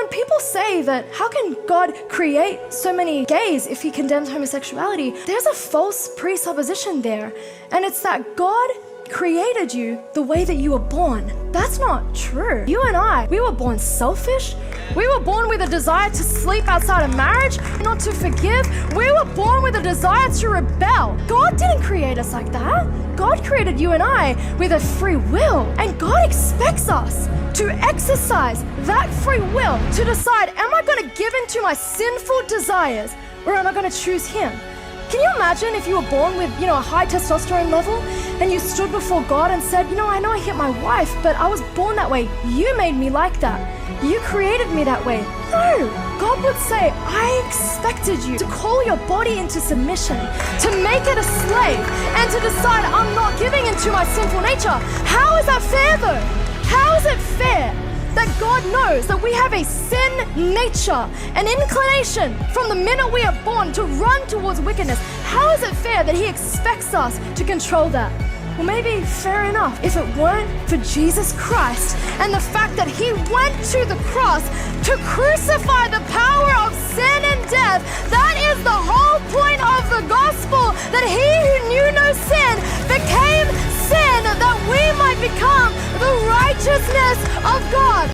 when people say that, how can God create so many gays if he condemns homosexuality? There's a false presupposition there. And it's that God created you the way that you were born. That's not true. You and I, we were born selfish. We were born with a desire to sleep outside of marriage, not to forgive. We were born with a desire to rebel. God didn't create us like that. God created you and I with a free will. And God expects us to exercise that free will to decide, am I going to give in to my sinful desires or am I going to choose him? Can you imagine if you were born with, a high testosterone level and you stood before God and said, I know I hit my wife, but I was born that way. You made me like that. You created me that way. No, God would say, I expected you to call your body into submission, to make it a slave, and to decide I'm not giving into my sinful nature. How is that fair though? How is it fair that God knows that we have a sin nature, an inclination from the minute we are born to run towards wickedness? How is it fair that he expects us to control that? Well, maybe fair enough if it weren't for Jesus Christ and the fact that he went to the cross to crucify the power of sin and death. That is the whole point of the gospel, that he who knew no sin became sin, that we might become the righteousness of God.